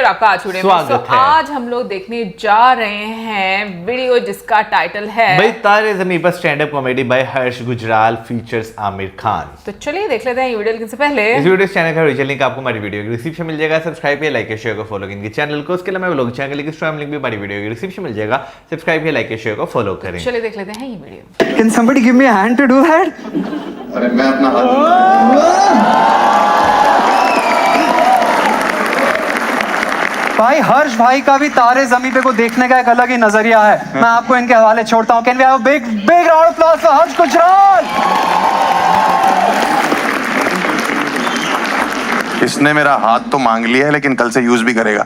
आपका आज वीडियो में। तो आज हम लोग देखने जा रहे हैं वीडियो जिसका टाइटल है भाई तारे ज़मीन पर स्टैंड अप कॉमेडी बाय हर्ष गुजराल फीचर्स आमिर खान। तो चलिए देख लेते हैं ये वीडियो। लेकिन से पहले इस वीडियो चैनल का ओरिजिनल लिंक आपको हमारी वीडियो की डिस्क्रिप्शन मिल जाएगा। सब्सक्राइब किया, लाइक किया, शेयर को फॉलो इनके चैनल को। उसके अलावा व्लॉग चैनल की स्ट्रीम लिंक भी हमारी वीडियो की डिस्क्रिप्शन मिल जाएगा। सब्सक्राइब किया, लाइक किया, शेयर को फॉलो करें। चलिए देख लेते हैं ये video. Can somebody give me a hand to do that? अरे मैं अपना हाथ भाई हर्ष भाई का भी तारे ज़मीन पे को देखने का एक अलग ही नजरिया है। मैं आपको इनके हवाले छोड़ता हूँ। Can we have a big big round of applause for Harsh Gujral. इसने मेरा हाथ तो मांग लिया है लेकिन कल से यूज भी करेगा।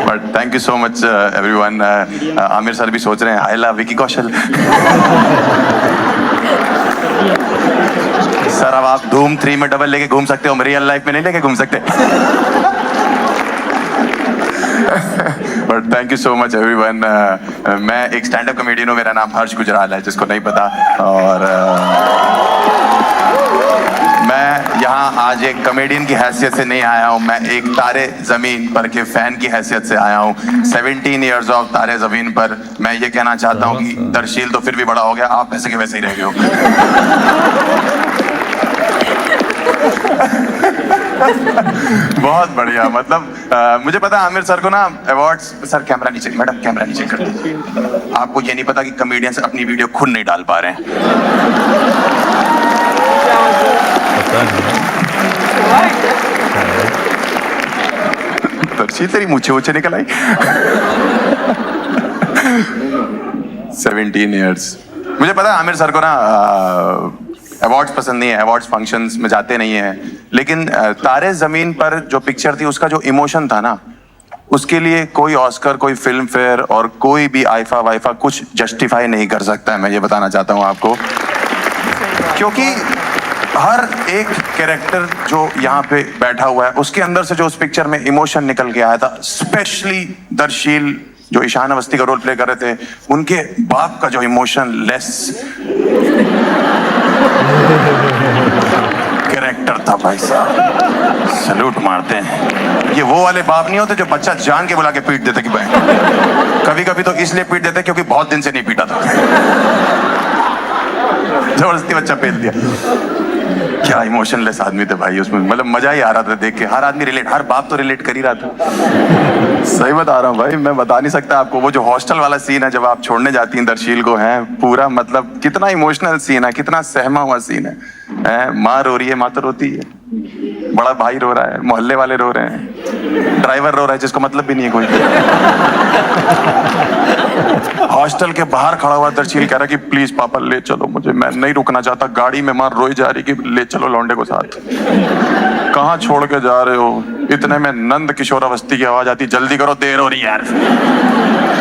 But thank you so much everyone. Aamir sir भी सोच रहे हैं I love Vicky Kaushal. Sir अब आप धूम 3 में डबल लेके घूम सकते हो, रियल लाइफ में नहीं लेके घूम सकते। But thank you so much everyone. मैं एक स्टैंड अप कॉमेडियन हूँ, मेरा नाम हर्ष गुजराल है जिसको नहीं पता। और मैं यहाँ आज एक कॉमेडियन की हैसियत से नहीं आया हूँ, मैं एक तारे ज़मीन पर के फैन की हैसियत से आया हूँ। 17 ईयर्स ऑफ तारे ज़मीन पर। मैं ये कहना चाहता हूँ कि दरशील तो फिर भी बड़ा हो गया, आप वैसे के वैसे ही रह गए हो। बहुत बढ़िया। मतलब मुझे पता है आमिर सर को ना अवार्ड्स। सर कैमरा नीचे, मैडम कैमरा नीचे कर दो। आपको ये नहीं पता कि कॉमेडियंस अपनी वीडियो खुद नहीं डाल पा रहे हैं। तेरी मुझे ऊंचे निकल आई। 17 ईयर्स। मुझे पता है आमिर सर को ना अवार्ड्स पसंद नहीं है, अवार्ड्स फंक्शंस में जाते नहीं है, लेकिन तारे जमीन पर जो पिक्चर थी उसका जो इमोशन था ना, उसके लिए कोई ऑस्कर, कोई फिल्म फेयर और कोई भी आईफा वाईफा कुछ जस्टिफाई नहीं कर सकता है। मैं ये बताना चाहता हूँ आपको, क्योंकि हर एक कैरेक्टर जो यहाँ पे बैठा हुआ है उसके अंदर से जो उस पिक्चर में इमोशन निकल के आया था। स्पेशली दरशील जो ईशान अवस्थी का रोल प्ले कर रहे थे, उनके बाप का जो इमोशन लेस कैरेक्टर था भाई साहब, सैल्यूट मारते हैं। ये वो वाले बाप नहीं होते जो बच्चा जान के बुला के पीट देते कि भाई, कभी कभी तो इसलिए पीट देते क्योंकि बहुत दिन से नहीं पीटा था, जबरदस्ती बच्चा पेल दिया। क्या इमोशनलेस आदमी थे भाई उसमें, मतलब मजा ही आ रहा था देख के। हर आदमी रिलेट, हर बाप तो रिलेट कर ही रहा था। सही बता रहा हूँ भाई, मैं बता नहीं सकता आपको। वो जो हॉस्टल वाला सीन है जब आप छोड़ने जाती हैं दरशील को, है पूरा मतलब कितना इमोशनल सीन है, कितना सहमा हुआ सीन है। माँ रो रही है, माँ तो रोती है, बड़ा भाई रो रहा है, मोहल्ले वाले रो रहे हैं, ड्राइवर रो रहा है जिसको मतलब भी नहीं है कोई। हॉस्टल के बाहर खड़ा हुआ दरशील कह रहा कि प्लीज पापा ले चलो मुझे, मैं नहीं रुकना चाहता। गाड़ी में मां रोई जा रही कि ले चलो लौंडे को साथ। कहाँ छोड़ के जा रहे हो? इतने में नंद किशोर अवस्थी की आवाज आती, जल्दी करो देर हो रही है यार।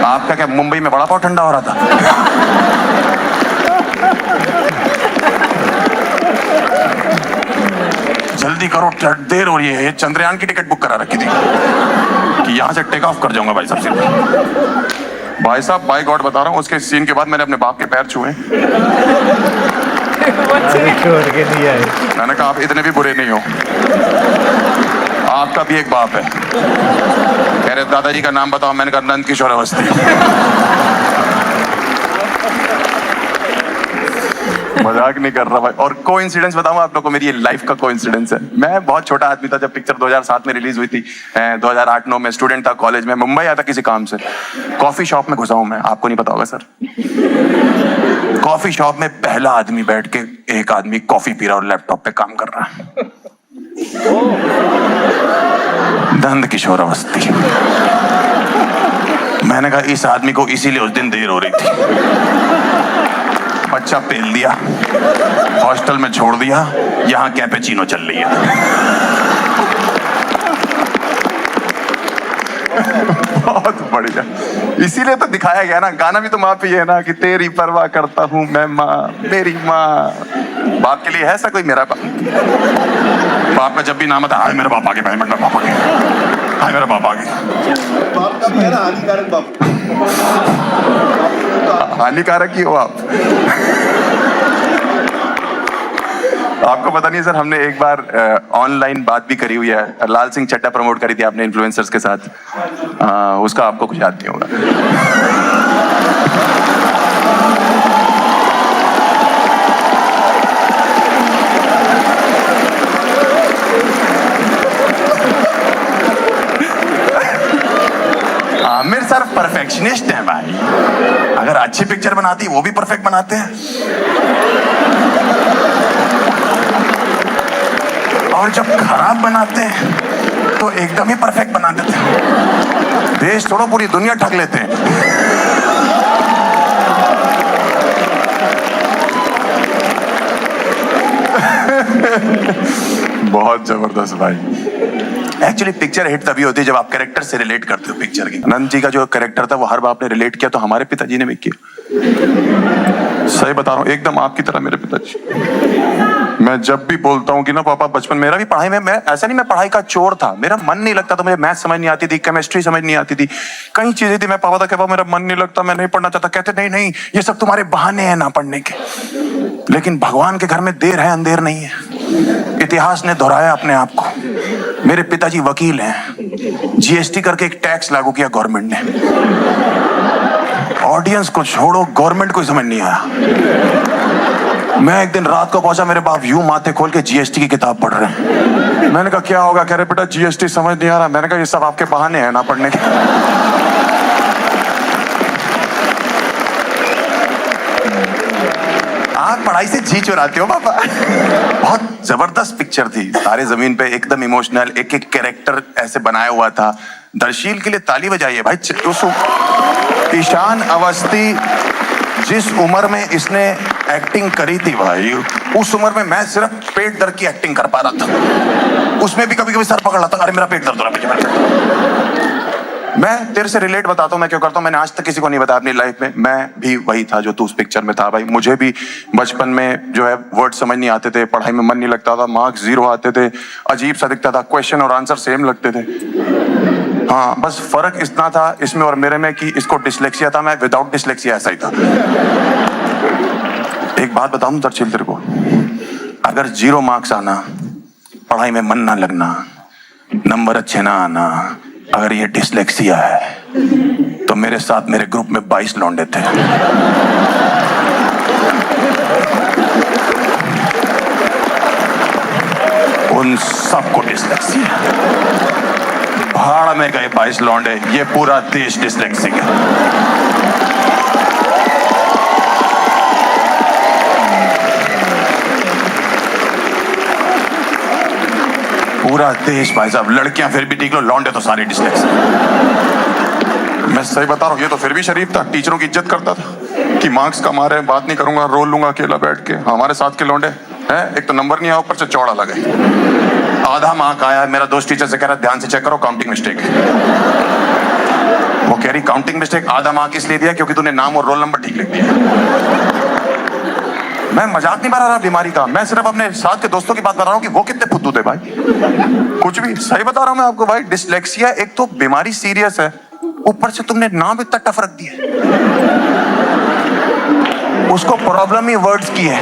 आपका क्या मुंबई में बड़ा पाव ठंडा हो रहा था? जल्दी करो देर हो रही है। चंद्रयान की टिकट बुक करा रखी थी कि यहां से टेक ऑफ कर जाऊंगा भाई साहब से। भाई साहब बाय गॉड बता रहा हूँ, उसके सीन के बाद मैंने अपने बाप के पैर छुए। मैंने कहा आप इतने भी बुरे नहीं हो, आपका भी एक बाप है। कह रहे दादाजी का नाम बताओ, मैंने कहा नंद किशोर अवस्थी। मजाक नहीं कर रहा भाई। और कोइंसिडेंस बताऊं आप लोगों को, मेरी ये लाइफ का कोइंसिडेंस है। मैं बहुत छोटा आदमी था जब पिक्चर 2007 में रिलीज हुई थी। 2008-9 में स्टूडेंट था, कॉलेज में, मुंबई आया था किसी काम से। कॉफी शॉप में घुसा हूं मैं, आपको नहीं पता होगा सर। कॉफी शॉप में पहला आदमी बैठ के, एक आदमी कॉफी पी रहा और लैपटॉप पे काम कर रहा है। नंद किशोर अवस्थी। मैंने कहा इस आदमी को इसीलिए उस दिन देर हो रही थी। बच्चा पेल दिया, हॉस्टल में छोड़ दिया, यहाँ कैपेचिनो चल रही है। बहुत बढ़िया, इसीलिए तो दिखाया गया ना। गाना भी तो माँ पे है ना कि तेरी परवाह करता हूँ मैं माँ, मेरी माँ। बाप के लिए है ऐसा कोई? मेरा बाप का जब भी नाम आता है, मेरा बाप आ गया, मेरा बाप आ गया, मेरा बाप आ गया। बाप का मेरा हानिकारक बाप। हानिकारक ही हो आप। आपको पता नहीं है सर, हमने एक बार ऑनलाइन बात भी करी हुई है। लाल सिंह चड्ढा प्रमोट करी थी आपने इन्फ्लुएंसर्स के साथ। उसका आपको कुछ याद नहीं होगा। आमिर सर परफेक्शनिस्ट है भाई। अगर अच्छी पिक्चर बनाती वो भी परफेक्ट बनाते हैं, और जब खराब बनाते हैं तो एकदम ही परफेक्ट बना देते हैं। देश छोड़ो पूरी दुनिया ठग लेते हैं। बहुत जबरदस्त भाई। एक्चुअली पिक्चर हिट तभी होती है जब आप कैरेक्टर से रिलेट करते हो पिक्चर के। अनंत जी का जो कैरेक्टर था वो हर बार आपने रिलेट किया, तो हमारे पिताजी ने भी किया। सही बता रहा हूँ, एकदम आपकी तरह मेरे पिताजी। मैं जब भी बोलता हूँ कि ना पापा बचपन मेरा भी पढ़ाई में, मैं ऐसा नहीं मैं पढ़ाई का चोर था, मेरा मन नहीं लगता था, मुझे मैथ समझ नहीं आती थी, केमिस्ट्री समझ नहीं आती थी, कई चीजें थी। मैं पापा था कहता मेरा मन नहीं लगता, मैं नहीं पढ़ना चाहता। कहते नहीं नहीं ये सब तुम्हारे बहाने हैं ना पढ़ने के। लेकिन भगवान के घर में देर है अंधेर नहीं है। इतिहास ने दोहराया अपने आप को। मेरे पिताजी वकील हैं, जीएसटी करके एक टैक्स लागू किया गवर्नमेंट ने। ऑडियंस को छोड़ो, गवर्नमेंट को समझ नहीं आया। मैं एक दिन रात को पहुंचा, मेरे बाप यूं माथे खोल के जीएसटी की किताब पढ़ रहे हैं। मैंने कहा क्या होगा? कह रहे बेटा जीएसटी समझ नहीं आ रहा। मैंने कहा ये सब आपके बहाने हैं ना पढ़ने के। आप पढ़ाई से जी चुराते हो पापा। बहुत जबरदस्त पिक्चर थी तारे जमीन पे, एकदम इमोशनल, एक एक कैरेक्टर ऐसे बनाया हुआ था। दर्शील के लिए ताली बजाइए भाई। उस ईशान अवस्थी जिस उम्र में इसने एक्टिंग करी थी भाई, उस उम्र में मैं सिर्फ पेट दर्द की एक्टिंग कर पा रहा था। उसमें भी कभी कभी सर पकड़ लाता, अरे मेरा पेट दर्द हो रहा है। मैं तेरे से रिलेट बताता हूँ मैं क्यों करता हूँ। मैंने आज तक किसी को नहीं बताया अपनी लाइफ में। मैं भी वही था जो तू उस पिक्चर में था भाई। मुझे भी बचपन में जो है वर्ड समझ नहीं आते थे, पढ़ाई में मन नहीं लगता था, मार्क्स 0 आते थे, अजीब सा दिखता था, क्वेश्चन और आंसर सेम लगते थे। हाँ, बस फर्क इतना था इसमें और मेरे में कि इसको डिसलेक्सिया था, मैं विदाउट डिसलेक्सिया ऐसा ही था। एक बात बताऊं दर्शील तेरे को, अगर 0 मार्क्स आना, पढ़ाई में मन ना लगना, नंबर अच्छे ना आना, अगर ये डिसलेक्सिया है तो मेरे साथ मेरे ग्रुप में 22 लौंडे थे। उन सबको डिसलेक्सिया, भाड़ में गए 22 लौंडे। ये पूरा देश डिसलेक्सिक है। पूरा देश भाई साहब। लड़कियां फिर भी ठीक लो, लौंडे तो सारे डिसलेक्सिक। मैं सही बता रहा हूँ, ये तो फिर भी शरीफ था, टीचरों की इज्जत करता था कि मार्क्स कम आ रहे हैं, बात नहीं करूंगा, रोल लूंगा अकेला बैठ के। हमारे साथ के लौंडे हैं, एक तो नंबर नहीं आया, ऊपर से चौड़ा लगे, आधा मार्क आया। मेरा दोस्त टीचर से कह रहा ध्यान से चेक करो, काउंटिंग मिस्टेक है। वो कह रही काउंटिंग मिस्टेक, आधा मार्क इसलिए दिया क्योंकि तूने नाम और रोल नंबर ठीक लिख दिया। मैं मजाक नहीं बना रहा बीमारी का, मैं सिर्फ अपने साथ के दोस्तों की बात बता रहा हूँ कि वो कितने फुद्दू थे भाई। कुछ भी सही बता रहा हूँ मैं आपको भाई। डिसलेक्सिया एक तो बीमारी सीरियस है, ऊपर से तुमने नाम इतना टफ रख दिया। उसको प्रॉब्लम ही वर्ड्स की है।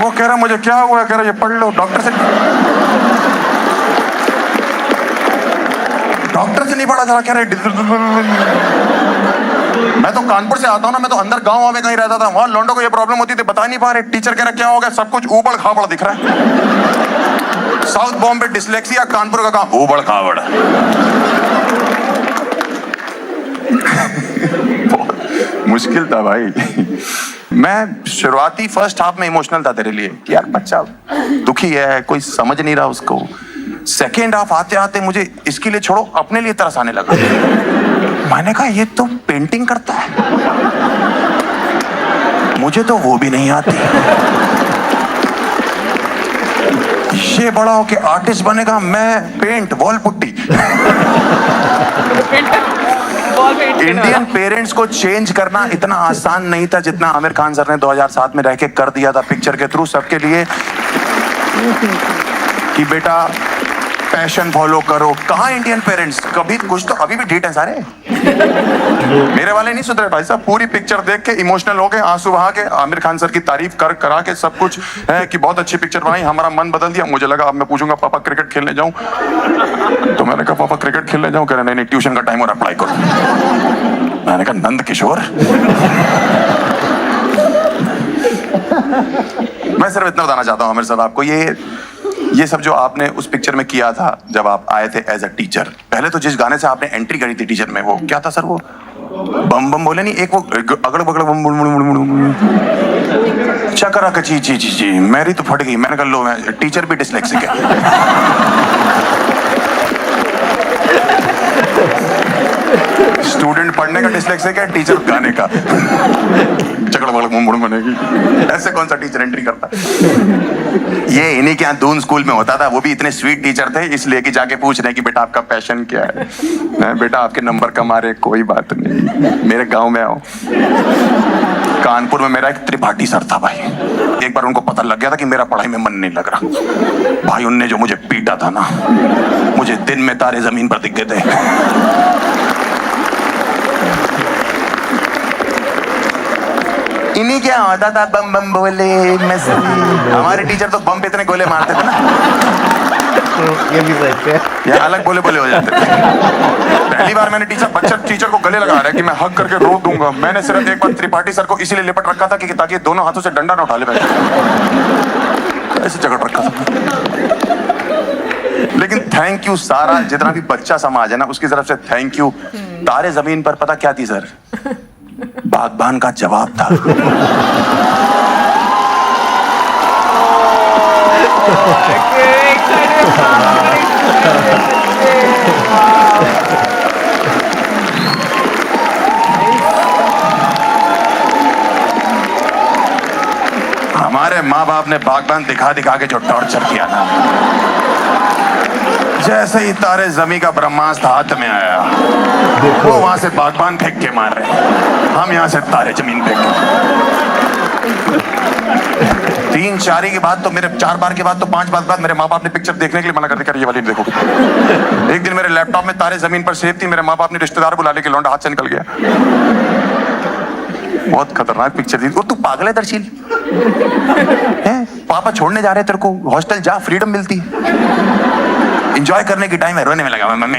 वो कह रहा मुझे क्या हुआ, कह रहा ये पढ़ लो, डॉक्टर से नहीं पढ़ा, जरा कह रहे। मैं तो कानपुर से आता हूँ ना, मैं तो अंदर गांव में कहीं रहता था, वहां लौंडों को ये प्रॉब्लम होती थी, बता नहीं पा रहे। टीचर कह रहा क्या हो गया, सब कुछ ऊबड़ खाबड़ दिख रहा है। साउथ बॉम्बे डिसलेक्सिया, कानपुर का काम ऊबड़ खाबड़। मुश्किल था भाई। मैं शुरुआती फर्स्ट हाफ में इमोशनल था तेरे लिए कि यार बच्चा दुखी है, कोई समझ नहीं रहा उसको। सेकेंड हाफ आते आते मुझे इसके लिए छोड़ो, अपने लिए तरस आने लगा। मैंने कहा ये तो पेंटिंग करता है, मुझे तो वो भी नहीं आती। ये बड़ा होके आर्टिस्ट बनेगा, मैं paint wall putty. Indian parents को चेंज करना इतना आसान नहीं था जितना आमिर खान सर ने 2007 में रह के कर दिया था पिक्चर के थ्रू सबके लिए कि बेटा पैशन फॉलो करो। कहाँ इंडियन पेरेंट्स, कभी कुछ तो अभी भी ढीठ है सारे। मेरे वाले नहीं सुधरे भाई साहब, पूरी पिक्चर देख के इमोशनल हो गए, आंसू बहा के आमिर खान सर की तारीफ कर करा के सब कुछ है कि बहुत अच्छी पिक्चर बनाई, हमारा मन बदल दिया। मुझे लगा अब मैं पूछूंगा पापा क्रिकेट खेलने जाऊं, तो मैंने कहा पापा क्रिकेट खेलने जाऊं, कह रहे नहीं नहीं ट्यूशन का टाइम हो रहा, पढ़ाई करो। मैंने कहा नंद किशोर। मैं सिर्फ इतना बताना चाहता हूँ आमिर सर आपको, ये सब जो आपने उस पिक्चर में किया था जब आप आए थे एज अ टीचर, पहले तो जिस गाने से आपने एंट्री करी थी टीचर में, वो क्या था सर, वो बम बम बोले नहीं, एक वो अगड़ बगड़ बम बम चकरा कची ची ची ची, मेरी तो फट गई। मैंने कहा लो, मैं टीचर भी डिसलेक्सिक है। स्टूडेंट पढ़ने का डिसलेक्सिक है, टीचर गाने का चकड़ बगड़ बम बम बनेगी। ऐसे कौन सा टीचर एंट्री करता? ये इन्हीं के यहाँ दून स्कूल में होता था, वो भी इतने स्वीट टीचर थे, इसलिए कि जाके पूछ रहे हैं कि बेटा आपका पैशन क्या है। मैं बेटा आपके नंबर कम आ रहे, कोई बात नहीं, मेरे गांव में आओ। कानपुर में मेरा एक त्रिपाठी सर था भाई, एक बार उनको पता लग गया था कि मेरा पढ़ाई में मन नहीं लग रहा भाई, उनने जो मुझे पीटा था ना, मुझे दिन में तारे जमीन पर दिख गए थे। इन्हीं क्या होता था, बम बम बोले मस्ती। हमारे टीचर तो बम पे इतने गोले मारते थे ना, ये भी सच है, ये अलग बोले बोले हो जाते थे। पहली बार मैंने टीचर को गले लगा रहा है कि मैं हक करके रो दूंगा। मैंने सिर्फ एक बार त्रिपाठी सर को इसीलिए लिपट रखा था कि ताकि दोनों हाथों से डंडा ना उठा ले, ऐसे जगड़ रखा था। लेकिन थैंक यू सारा जितना भी बच्चा समाज है ना, उसकी तरफ से थैंक यू। तारे जमीन पर पता क्या थी सर? बागबान का जवाब था। हमारे माँ बाप ने बागबान दिखा दिखा के जो टॉर्चर किया ना, जैसे ही तारे जमी का ब्रह्मास्त्र हाथ में आया, वो वहां से बागबान फेंक के मार रहे, हम यहां से तारे जमीन फेंक के। 3-4 के बाद तो मेरे 4 बार के बाद तो 5 बार बाद मेरे माँ बाप ने पिक्चर देखने के लिए मना कर दिया, ये वाली देखो। एक दिन मेरे लैपटॉप में तारे जमीन पर सेव थी, मेरे माँ बाप ने रिश्तेदार बुला लेके लौंडा हाथ से निकल गया। बहुत खतरनाक पिक्चर थी। और तू पागल है दर्शील, पापा छोड़ने जा रहे तेरे को, हॉस्टल जा, फ्रीडम मिलती, एंजॉय करने की टाइम है, रोने में लगा मम्मी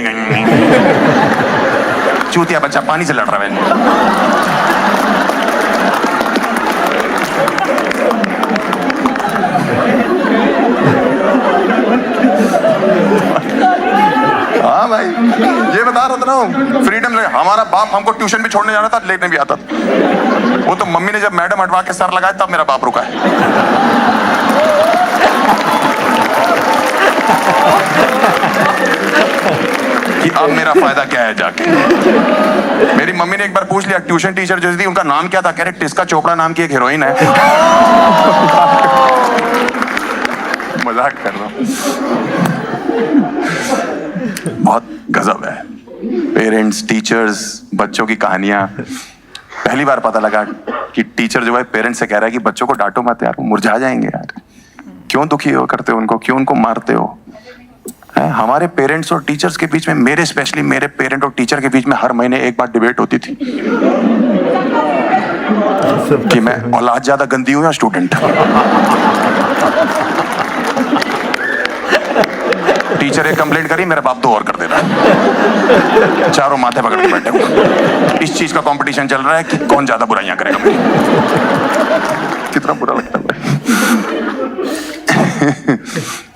चूतिया बच्चा पानी से लड़ रहा है। हाँ भाई, ये बता रहा था ना, फ्रीडम लगे। हमारा बाप हमको ट्यूशन भी छोड़ने जाना था, लेटने भी आता था। वो तो मम्मी ने जब मैडम हटवा के सर लगाया तब मेरा बाप रुका है। कि अब मेरा फायदा क्या है जाके। मेरी मम्मी ने एक बार पूछ लिया, ट्यूशन टीचर जो थी उनका नाम क्या था? कह रहे टिस्का चोपड़ा नाम की एक हीरोइन है। मजाक कर रहा हूं। बहुत गजब है। पेरेंट्स, टीचर्स, बच्चों की कहानियां। पहली बार पता लगा कि टीचर जो है पेरेंट्स से कह रहा है कि बच्चों को डांटो मत यार, मुरझा जाएंगे यार, क्यों दुखी हो करते हो उनको, क्यों उनको मारते हो। हमारे पेरेंट्स और टीचर्स के बीच में, मेरे स्पेशली मेरे पेरेंट और टीचर के बीच में हर महीने एक बार डिबेट होती थी कि मैं औलाद ज्यादा गंदी हूं या स्टूडेंट। टीचर एक कंप्लेंट करी, मेरा बाप 2 और कर दे रहा है। चारों माथे पकड़ के बैठे हुए, इस चीज का कंपटीशन चल रहा है कि कौन ज्यादा बुराइयां करेगा मेरी। कितना बुरा लगता है।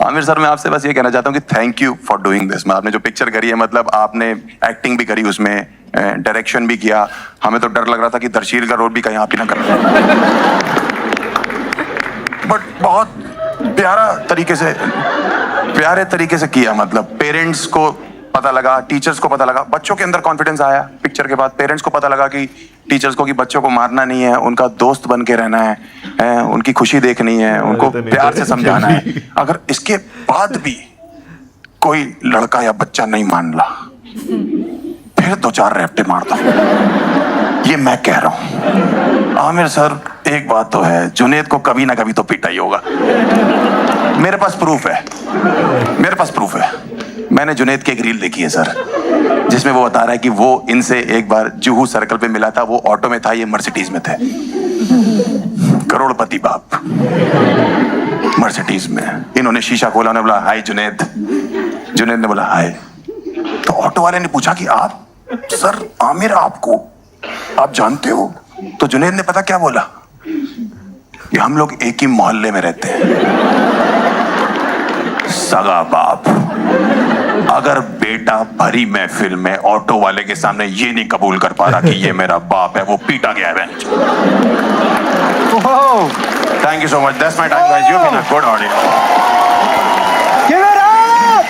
आमिर सर, मैं आपसे बस ये कहना चाहता हूँ कि thank you for doing this. आपने जो पिक्चर करी है, मतलब आपने एक्टिंग भी करी उसमें, डायरेक्शन भी किया। हमें तो डर लग रहा था कि दर्शील का रोल भी कहीं आप ही ना कर रहे, बट बहुत प्यारे तरीके से किया। मतलब पेरेंट्स को पता लगा, टीचर्स को पता लगा, बच्चों के अंदर कॉन्फिडेंस आया पिक्चर के बाद। पेरेंट्स को पता लगा कि टीचर्स को कि बच्चों को मारना नहीं है, उनका दोस्त बन के रहना है, उनकी खुशी देखनी है, उनको प्यार से समझाना है। अगर इसके बाद भी कोई लड़का या बच्चा नहीं मान ला, फिर 2-4 रैप्टे मारता हूं, ये मैं कह रहा हूं। आमिर सर, एक बात तो है, जुनेद को कभी ना कभी तो पीटा ही होगा। मेरे पास प्रूफ है, मैंने जुनैद की एक रील देखी है सर, जिसमें वो बता रहा है कि वो इनसे एक बार जुहू सर्कल पे मिला था, वो ऑटो में था, ये मर्सिडीज में थे। करोड़पति बाप मर्सिडीज में, इन्होंने शीशा खोला, उन्होंने बोला हाय जुनैद। जुनैद ने बोला हाय। तो ऑटो वाले ने पूछा कि आप सर आमिर आपको आप जानते हो? तो जुनैद ने पता क्या बोला कि हम लोग एक ही मोहल्ले में रहते हैं। सगा बाप, अगर बेटा भरी महफिल में ऑटो वाले के सामने ये नहीं कबूल कर पा रहा कि ये मेरा बाप है, वो पीटा गया है। Thank you so much, that's my time guys, you been a good audience. Give it up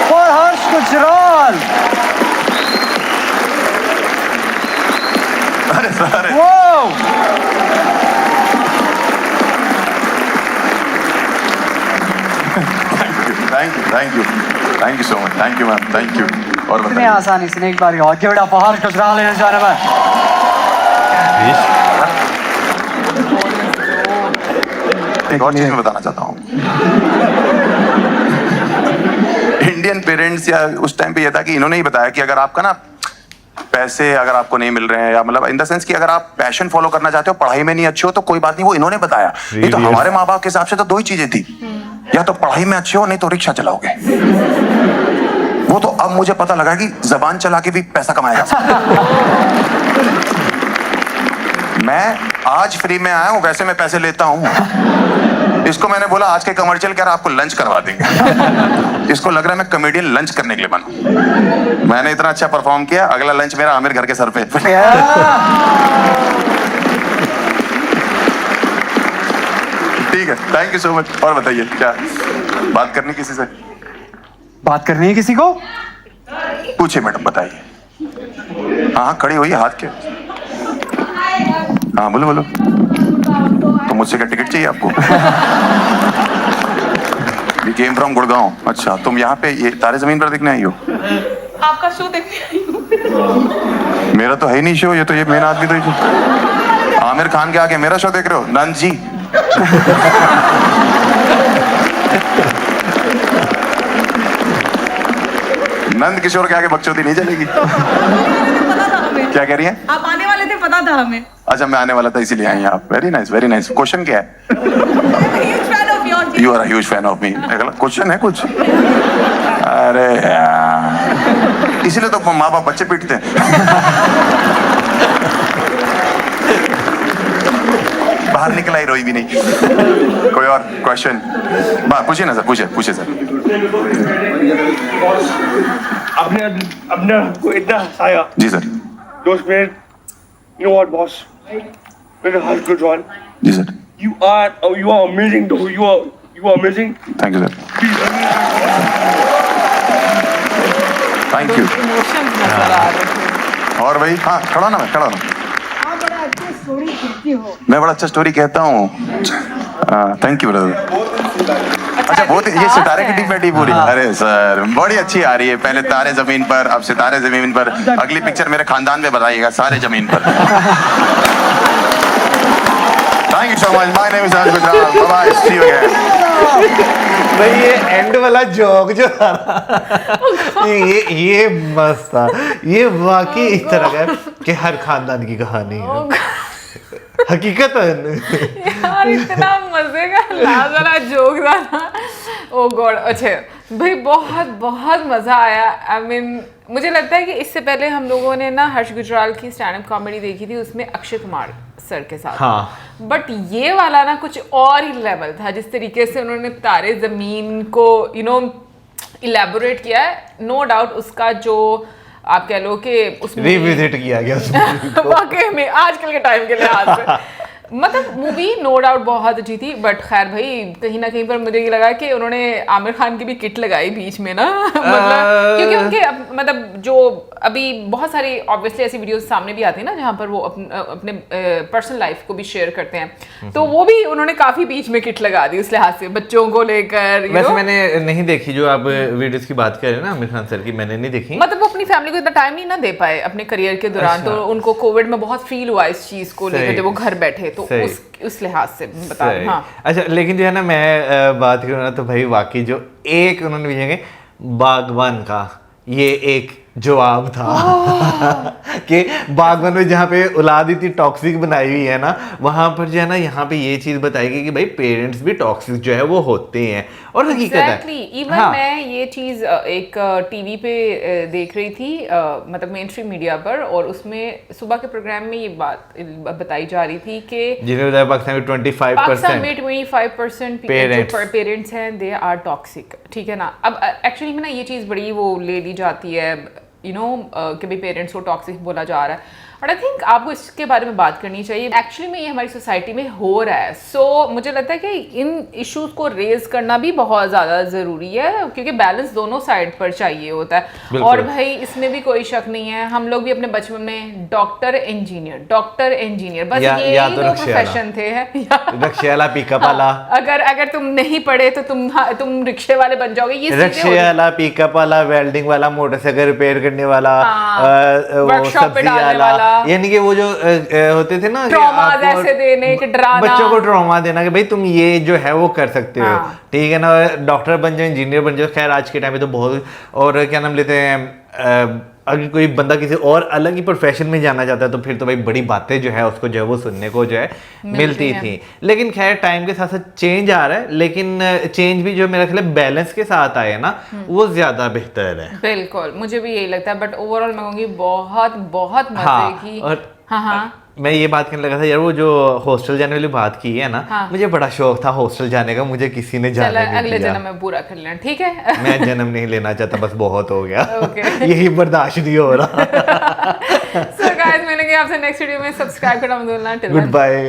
for Harsh Gujral. अरे sir, Whoa! Thank you so much, thank you ma'am, thank you. और इतनी बताइए आसानी से नहीं, एक बार और give it up for Harsh Gujral ladies and gentlemen. एक और चीज मैं बताना चाहता हूँ। इंडियन पेरेंट्स या उस टाइम पे ये था कि इन्होंने ही बताया कि अगर आपका ना पैसे अगर आपको नहीं मिल रहे हैं, या मतलब इन द सेंस कि अगर आप पैशन फॉलो करना चाहते हो, पढ़ाई में नहीं अच्छे हो तो कोई बात नहीं, वो इन्होंने बताया। नहीं तो हमारे माँ बाप के हिसाब से तो दो ही चीजें थी, या तो पढ़ाई में अच्छे हो, नहीं तो रिक्शा चलाओगे। वो तो अब मुझे पता लगा कि जबान चला के भी पैसा कमाया जा सकता है। मैं आज फ्री में आया हूं, वैसे मैं पैसे लेता हूं। इसको मैंने बोला आज के कमर्शियल क्या आपको लंच करवा देंगे। इसको लग रहा है मैं कॉमेडियन लंच करने के लिए बना। मैंने इतना अच्छा परफॉर्म किया, अगला लंच मेरा आमिर घर के सर पे। ठीक है, थैंक यू सो मच। और बताइए क्या बात करनी किसी से? बात करनी है किसी को? पूछिए मैडम, बताइए। हाँ खड़ी हुई, हाथ के। हाँ बोलो बोलो। तो मुझसे क्या टिकट चाहिए आपको? We came from Gurgaon. अच्छा, तुम यहाँ पे ये तारे जमीन पर देखने आई हो? आपका शो देखने आई हूँ। मेरा तो है ही नहीं शो, ये तो ये मेन आदमी तो आमिर खान के आगे मेरा शो देख रहे हो? नंद जी। नंद किशोर के आगे बकचोदी नहीं चलेगी। क्या कह रही हैं? आप आने वाले थे, पता था हमें। अच्छा, मैं आने वाला था इसीलिए आई हैं आप। Very nice, very nice. Question क्या है? Huge fan of yours. You are a huge fan of me. Question है कुछ? अरे यार, इसीलिए तो माँ बाप बच्चे पीटते हैं। बाहर निकला ही रोई भी नहीं। कोई और क्वेश्चन? पूछिए ना सर, पूछिए सर। अपने को इतना हंसाया। जी सर। दोस्त मेरे, you know what boss? मेरे Harsh Gujral. जी sir. You are amazing though. You are amazing. Thank you sir. Thank you. Emotions नजर आ रहे थे। और भाई, हाँ खड़ा ना, मैं खड़ा ना। आप बड़ा अच्छा स्टोरी कहते हो। मैं बड़ा अच्छा स्टोरी कहता हूँ। Thank you brother. अच्छा, बहुत ये सितारे की टीम बैठी पूरी। अरे सर, बड़ी अच्छी आ रही है। पहले तारे जमीन पर, अब सितारे जमीन पर। अगली पिक्चर मेरे खानदान में बताइएगा, सारे जमीन पर। Thank you so much. My name is Harsh Gujral. Bye bye, see you again. भाई ये एंड वाला जोक जो था ना, ये मस्त था। ये वाकई इस तरह का कि हर खानदान की कहानी है हकीकतन। यार इतना मजे का लाजवाब जोक था ना। ओ गॉड। अच्छा भाई, बहुत बहुत मजा आया। आई मीन मुझे लगता है कि इससे पहले हम लोगों ने ना हर्ष गुजराल की स्टैंड अप कॉमेडी देखी थी, उसमें अक्षय कुमार सर के साथ। हाँ। बट ये वाला ना कुछ और ही लेवल था। जिस तरीके से उन्होंने तारे जमीन को इलेबोरेट किया है, नो डाउट उसका जो आप कह लो कि उसमें रिविजिट किया गया वाकई में आजकल के टाइम के लिहाज से। मतलब मूवी नो डाउट बहुत अच्छी थी। बट खैर भाई, कहीं ना कहीं पर मुझे ये लगा कि उन्होंने आमिर खान की भी किट लगाई बीच में ना। मतलब क्योंकि उनके मतलब जो अभी बहुत सारी ऑब्वियसली ऐसी वीडियोस सामने भी आती है ना, जहाँ पर वो अपने पर्सनल लाइफ को भी शेयर करते हैं, तो वो भी उन्होंने काफी बीच में किट लगा दी उस लिहाज से, बच्चों को लेकर। वैसे मैंने नहीं देखी जो आप वीडियोस की बात कर रहे हैं ना आमिर खान सर की, मैंने नहीं देखी। मतलब वो अपनी फैमिली को इतना टाइम नहीं ना दे पाए अपने करियर के दौरान। अच्छा। तो उनको कोविड में बहुत फील हुआ इस चीज को लेकर जब वो घर बैठे, तो सही। उस लिहाज से बता रहे। हाँ। अच्छा, लेकिन जो है ना, मैं बात करूँ ना तो भाई वाकई जो एक उन्होंने भेजेंगे बागबान का ये एक जवाब था कि बागबान में जहाँ पे औलाद इतनी टॉक्सिक बनाई हुई है ना, वहाँ पर जो है ना यहाँ पे ये चीज़ बताएगी कि भाई पेरेंट्स भी टॉक्सिक जो है वो होते हैं, और हकीकत Exactly. है। Even हाँ, मैं ये चीज़ एक टीवी पे देख रही थी, मतलब मेन स्ट्रीम मीडिया पर, और उसमें सुबह के प्रोग्राम में ये बात बताई जा रही थी कि जिन्हें बताया पाकिस्तान में 25% पाकिस्तान में 25% Parents. जो पेरेंट्स हैं दे आर टॉक्सिक, ठीक है ना। अब एक्चुअली में ना ये चीज़ बड़ी वो ले ली जाती है, यू नो, कि भाई पेरेंट्स को टॉक्सिक बोला जा रहा है, बट आई थिंक आपको इसके बारे में बात करनी चाहिए। एक्चुअली में ये हमारी सोसाइटी में हो रहा है, सो मुझे लगता है कि इन इश्यूज को रेज करना भी बहुत ज़्यादा ज़रूरी है, क्योंकि बैलेंस दोनों साइड पर चाहिए होता है। और भाई इसमें भी कोई शक नहीं है, हम लोग भी अपने बचपन में डॉक्टर इंजीनियर बस या यही तो दो रिक्शे वाला। प्रोफेशन थे हैं। रिक्शे वाला, पिकअप वाला, अगर तुम नहीं पढ़े तो तुम रिक्शे वाले बन जाओगे, ये सीधे रिक्शे वाला, पिकअप वाला, वेल्डिंग वाला, मोटरसाइकिल रिपेयर करने वाला, वो वर्कशॉप पे सब्जी डालने वाला, वाला। यानी कि वो जो होते थे ना कि ट्रॉमा आपको ऐसे देने कि डराना, बच्चों को ट्रॉमा देना कि भाई तुम ये जो है वो कर सकते हो, हाँ। ठीक है ना, डॉक्टर बन जाओ, इंजीनियर बन जाओ। खैर आज के टाइम में तो बहुत, और क्या नाम लेते हैं, अगर कोई बंदा किसी और अलग ही प्रोफेशन में जाना चाहता है तो फिर तो भाई बड़ी बातें जो है उसको जो है वो सुनने को जो है मिलती हैं। थी। लेकिन खैर टाइम के साथ साथ चेंज आ रहा है, लेकिन चेंज भी जो मेरा ख्याल है बैलेंस के साथ आए ना, वो ज्यादा बेहतर है। बिल्कुल मुझे भी यही लगता है, बट ओवरऑल मैं कहूँगी बहुत बहुत मजे हाँ, की। और हाँ मैं ये बात करने लगा था यार, वो जो हॉस्टल जाने वाली बात की है ना, हाँ। मुझे बड़ा शौक था हॉस्टल जाने का, मुझे किसी ने चलो जाने नहीं अगले दिया। जन्म में पूरा कर लेना, ठीक है। मैं जन्म नहीं लेना चाहता, बस बहुत हो गया। Okay. यही बर्दाश्त नहीं हो रहा। सो गाइस मिलेंगे आपसे नेक्स्ट वीडियो में, सब्सक्राइब करना मत भूलना। Good bye.